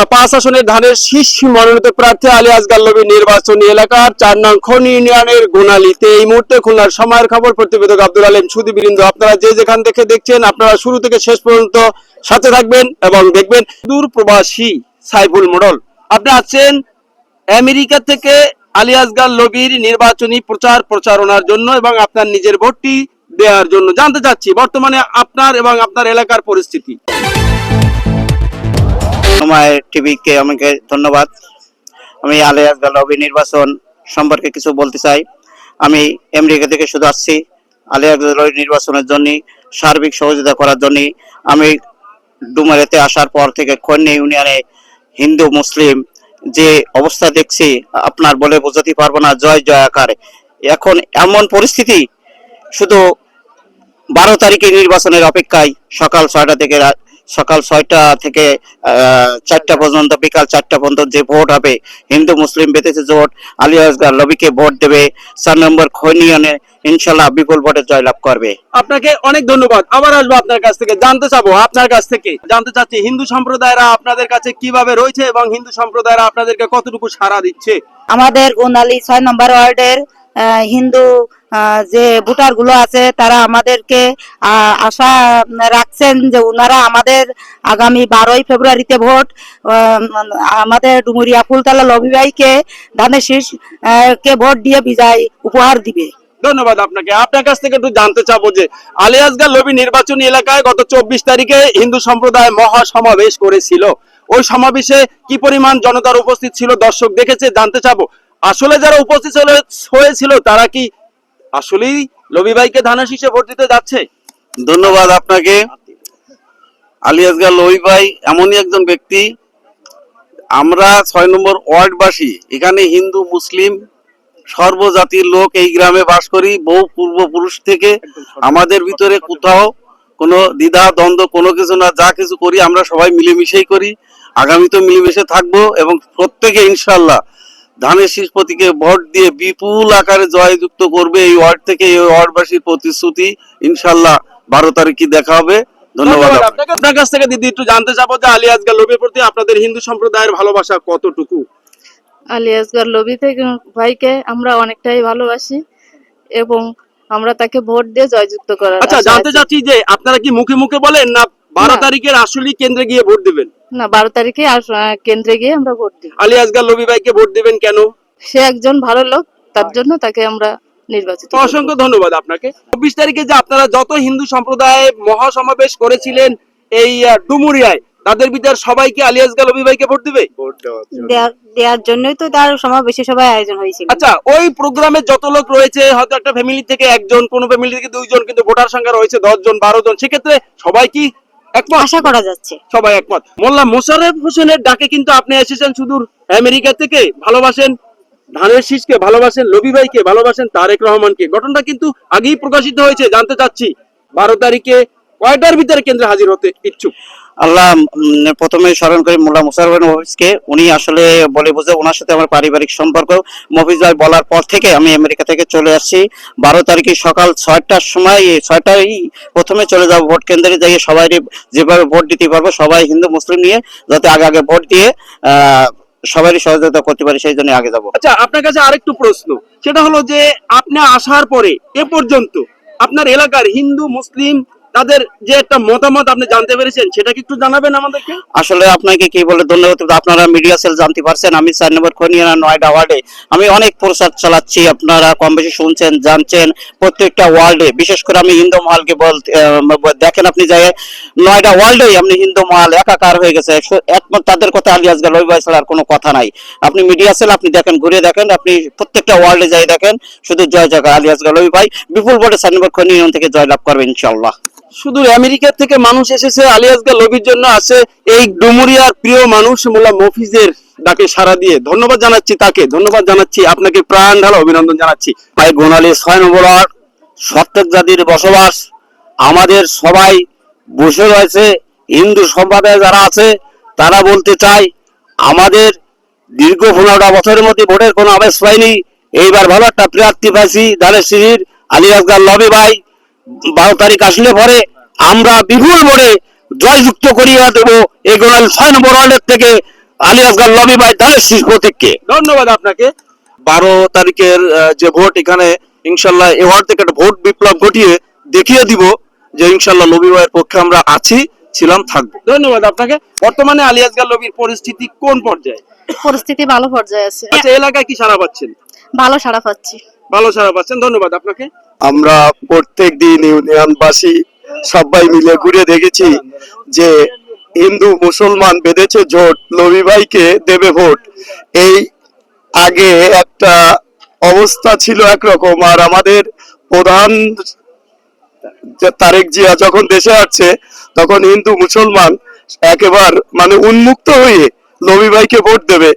খুলনা 5 আসনের ধানের শীর্ষ মনোনীত প্রার্থী আলী আসগার লবি নির্বাচনী এলাকার 4 নং খনি ইউনিয়নের গুনালিতে এই মুহূর্তে খুলনার সময়ের খবর প্রতিবেদক আব্দুল আলিম সুদীবৃন্দ, আপনারা যে যেখান থেকে দেখছেন আপনারা শুরু থেকে শেষ পর্যন্ত সাথে থাকবেন এবং দেখবেন। দূর প্রবাসী সাইফুল মোড়ল, আপনি আছেন আমেরিকা থেকে আলী আসগার লবির নির্বাচনী প্রচারণার জন্য এবং আপনার নিজের ভোটটি দেওয়ার জন্য। জানতে চাচ্ছি বর্তমানে আপনার এবং আপনার এলাকার পরিস্থিতি। সময় টিভিকে আমাকে ধন্যবাদ। আমি আলী আসগার লবি নির্বাচন সম্পর্কে কিছু বলতে চাই। আমি আমেরিকা থেকে শুধু আসছি আলী আসগার লবি নির্বাচনের জন্য, সার্বিক সহযোগিতা করার জন্য। আমি ডুমারিতে আসার পর থেকে খনি ইউনিয়নে হিন্দু মুসলিম যে অবস্থা দেখছি আপনার বলে বোঝাতে পারবো না, জয় জয় আকারে। এখন এমন পরিস্থিতি, শুধু 12 তারিখে নির্বাচনের অপেক্ষায় সকাল 6টা থেকে 4টা পর্যন্ত, বিকাল 4টা পর্যন্ত যে ভোট হবে, হিন্দু মুসলিম বেঁধেছে জোট, আলী আসগার লবিকে ভোট দেবে। 4 নম্বর খনিয়নে ইনশাল্লাহ বিপুল ভোটে জয়লাভ করবে। আপনাকে অনেক ধন্যবাদ। আবার আসবো আপনার কাছ থেকে, জানতে চাবো আপনার কাছ থেকে, জানতে চাচ্ছি হিন্দু সম্প্রদায়রা আপনাদের কাছে কিভাবে রয়েছে এবং হিন্দু সম্প্রদায়রা আপনাদেরকে কতটুকু সাড়া দিচ্ছে। আমাদের গোনালি 6 নম্বর ওয়ার্ডের হিন্দু যে ভোটার গুলো আছে তারা আমাদেরকে আশা রাখছেন যে ওনারা আমাদের আগামী 12ই ফেব্রুয়ারিতে ভোট আমাদের ডুমুরিয়া ফুলতলা লবি ভাইকে ধানের শীষ কে ভোট দিয়ে বিজয় উপহার দিবে। ধন্যবাদ আপনাকে। আপনার কাছ থেকে একটু জানতে চাবো যে আলী আসগার লবি নির্বাচনী এলাকায় গত 24 তারিখে হিন্দু সম্প্রদায় মহা সমাবেশ করেছিল। ওই সমাবেশে কি পরিমাণ জনতার উপস্থিত ছিল, দর্শক দেখেছে, জানতে চাবো। আসলে যারা উপস্থিত হয়েছিল তারা কি আসলেই লবি ভাইকে ধানের শীষে ভোট দিতে যাচ্ছে? ধন্যবাদ আপনাকে। আলী আসগার লবি ভাই এমনই একজন ব্যক্তি, আমরা 6 নম্বর ওয়ার্ডবাসী, এখানে হিন্দু মুসলিম সর্বজাতির লোক এই গ্রামে বাস করি। বহু পূর্বপুরুষ থেকে আমাদের ভিতরে কোথাও কোনো দ্বিধা দ্বন্দ্ব কোনো কিছু না, যা কিছু করি আমরা সবাই মিলেমিশেই করি। আগামীতে মিলেমিশে থাকবো এবং প্রত্যেকে ইনশাল্লাহ ধানের শীষ প্রতীকে ভোট দিয়ে বিপুল আকারে জয়যুক্ত করবে এই ওয়ার্ড থেকে। এই ওয়ার্ডবাসীর প্রতিশ্রুতি ইনশাল্লাহ 12 তারিখে দেখা হবে। ধন্যবাদ। আপনার কাছ থেকে দিদি একটু জানতে চাবো যে আলী আসগার লবির প্রতি আপনাদের হিন্দু সম্প্রদায়ের ভালোবাসা কতটুকু? আলী আসগার লবি থেকে ভাইকে আমরা অনেকটাই ভালোবাসি এবং আমরা তাকে ভোট দিয়ে জয়যুক্ত করার। আচ্ছা, জানতে চাচ্ছি যে আপনারা কি মুখে মুখে বলেন না 12 তারিখের আসলেই কেন্দ্রে গিয়ে ভোট দিবেন? না, 12 তারিখে কেন্দ্রে গিয়ে আমরা ভোট দিব। আলী আসগার লবি ভাইকে ভোট দিবেন কেন? সে একজন ভালো লোক, তার জন্য তাকে আমরা নির্বাচিত করব। অসংখ্য ধন্যবাদ আপনাকে। 24 তারিখে যে আপনারা যত হিন্দু সম্প্রদায় মহাসমাবেশ করেছিলেন এই ডুমুরিয়ায়, তাদের ভিতর সবাইকে আলী আসগার লবি ভাইকে ভোট দিবে? দেওয়ার জন্যই তো তার সমাবেশে সবাই আয়োজন হয়েছিল। আচ্ছা, ওই প্রোগ্রামে যত লোক রয়েছে, হয়তো একটা ফ্যামিলি থেকে একজন, কোন ফ্যামিলি থেকে 2 জন, কিন্তু ভোটার সংখ্যা রয়েছে 10 জন 12 জন, সেক্ষেত্রে সবাই কি একমত? আশা করা যাচ্ছে সবাই একমত। মোল্লা মোশাররফ হোসেনের ডাকে কিন্তু আপনি এসেছেন সুদূর আমেরিকা থেকে। ভালোবাসেন ধানের শীষকে, ভালোবাসেন লবি ভাইকে, ভালোবাসেন তারেক রহমানকে। ঘটনাটা কিন্তু আগেই প্রকাশিত হয়েছে। জানতে চাচ্ছি 12 তারিখে কয়টার ভিতরে কেন্দ্রে হাজির হতে ইচ্ছুক? আল্লাহ প্রথমে স্মরণ করি মোল্লা মোশাররফ মফিজকে। উনি আসলে বলে বুঝে, ওনার সাথে আমার পারিবারিক সম্পর্ক। মফিজ ভাই বলার পর থেকে আমি আমেরিকা থেকে চলে আসছি। 12 তারিখে সকাল 6টার সময়, 6টায় প্রথমে চলে যাব ভোট কেন্দ্রে, যাই সবাই যেভাবে ভোট দিতে পারবো, সবাই হিন্দু মুসলিম নিয়ে যাতে আগে ভোট দিয়ে সবারই সহযোগিতা করতে পারি, সেই জন্য আগে যাবো। আচ্ছা, আপনার কাছে আরেকটু প্রশ্ন, সেটা হলো যে আপনি আসার পরে এ পর্যন্ত আপনার এলাকার হিন্দু মুসলিম তাদের যে একটা মতামত আপনি জানতে পেরেছেন, সেটা কি একটু জানাবেন আমাদেরকে? আসলে আপনাকে কি বলে ধন্যবাদ। আপনারা মিডিয়া সেল জানতে পারছেন আমি 4 নম্বর খনিয়ানা নয়ডা ওয়ার্ডে আমি অনেক প্রচার চালাচ্ছি। আপনারা কম বেশি শুনছেন, জানছেন। প্রত্যেকটা ওয়ার্ডে, বিশেষ করে আমি হিন্দু মহলকে দেখেন, আপনি যায় নয়ডা ওয়ার্ল্ডে আপনি হিন্দু মহল একাকার হয়ে গেছে। একমাত্র তাদের কথা আলী আসগার লবি ভাই ছাড়া আর কোনো কথা নাই। আপনি মিডিয়া সেল আপনি দেখেন, ঘুরে দেখেন, আপনি প্রত্যেকটা ওয়ার্ডে যাই দেখেন, শুধু জয় জয়কার আলী আসগার লবি ভাই বিপুল ভোটে 4 নম্বর খনিয়ানা থেকে জয়লাভ করবে ইনশাআল্লাহ। শুধু আমেরিকা থেকে মানুষ এসেছে আলী আসগার লবির জন্য, আছে এই ডুমুরিয়ার প্রিয় মানুষ মোল্লা মফিজের ডাকে সাড়া দিয়ে। ধন্যবাদ জানাচ্ছি তাকে, ধন্যবাদ জানাচ্ছি আপনাকে, প্রাণ ঢালা অভিনন্দন জানাচ্ছি। ভাই গোনালি 6 নম্বর ওয়ার্ড, প্রত্যেক জাতির বসবাস। আমাদের সবাই বসে রয়েছে। হিন্দু সম্প্রদায় যারা আছে তারা বলতে চাই, আমাদের দীর্ঘ 15টা বছরের মধ্যে ভোটের কোনো আবেশ পাইনি। এইবার ভালো একটা প্রার্থী পাইছি ধানের শীষের আলী আসগার লবি ভাই। 12 তারিখ আসলে পরে আমরা বিপুল ভোটে জয়যুক্ত করিয়া দেব এই গোনালি 6 নম্বর ওয়ার্ডের থেকে আলী আসগার লবি ভাই ধানের শীষ প্রতীককে। ধন্যবাদ আপনাকে। 12 তারিখের যে ভোট, এখানে ইনশাল্লাহ এ ওয়ার্ড থেকে একটা ভোট বিপ্লব ঘটিয়ে দেখিয়ে দিব যে ইনশাল্লাহ লবি ভাইয়ের পক্ষে আমরা আছি, ছিলাম, থাকবো। ধন্যবাদ আপনাকে। বর্তমানে আলী আসগার লবির পরিস্থিতি কোন পর্যায়ে? পরিস্থিতি ভালো পর্যায়ে আছে, আচ্ছা, এলাকায় কি সাড়া পাচ্ছেন? ভালো সাড়া পাচ্ছি। ভালো সাড়া পাচ্ছেন, ধন্যবাদ আপনাকে। আমরা প্রত্যেক দিন ইউনিয়নবাসী সবাই মিলে ঘুরে দেখেছি যে হিন্দু মুসলমান বেঁধেছে জোট, লবি ভাইকে দেবে ভোট। এই আগে একটা অবস্থা ছিল একরকম, আর আমাদের প্রধান যে তারেক জিয়া যখন দেশে আসছে তখন হিন্দু মুসলমান একেবারে মানে উন্মুক্ত হয়ে লবি ভাইকে ভোট দেবে।